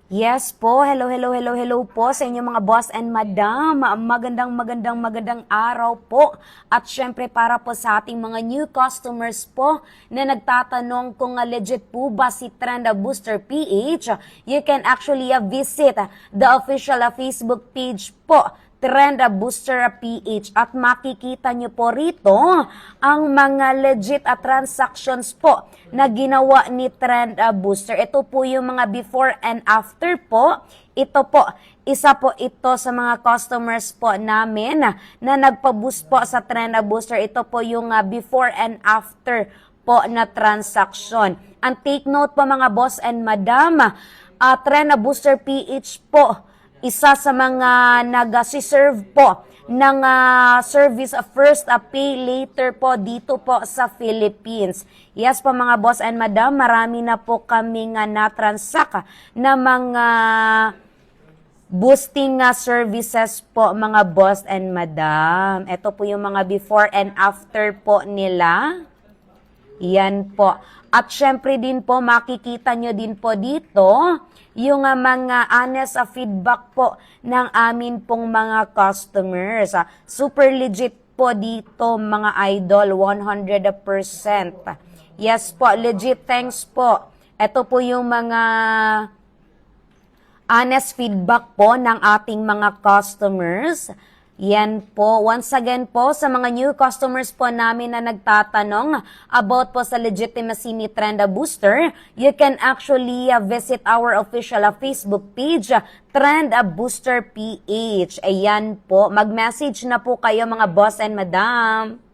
Yes po, hello po sa inyong mga boss and madam. Magandang araw po. At syempre para po sa ating mga new customers po na nagtatanong kung legit po ba si Trend Booster PH, you can actually visit the official Facebook page po, Trend Booster PH, at makikita nyo po rito ang mga legit transactions po na ginawa ni Trend Booster. Ito po yung mga before and after po. Ito po, isa po ito sa mga customers po namin na nagpa-boost po sa Trend Booster. Ito po yung before and after po na transaction. And take note po mga boss and madam, Trend Booster PH po, isa sa mga nag-serve po ng service first pay later po dito po sa Philippines. Yes po mga boss and madam, marami na po kaming na-transact na mga boosting services po mga boss and madam. Ito po yung mga before and after po nila. Yan po. At syempre din po, makikita nyo din po dito yung mga honest feedback po ng amin pong mga customers. Super legit po dito mga idol, 100%. Yes po, legit thanks po. Ito po yung mga honest feedback po ng ating mga customers. Yan po. Once again po, sa mga new customers po namin na nagtatanong about po sa legitimacy ni Trend Booster, you can actually visit our official Facebook page, Trend Booster PH. Ayan po. Mag-message na po kayo mga boss and madam.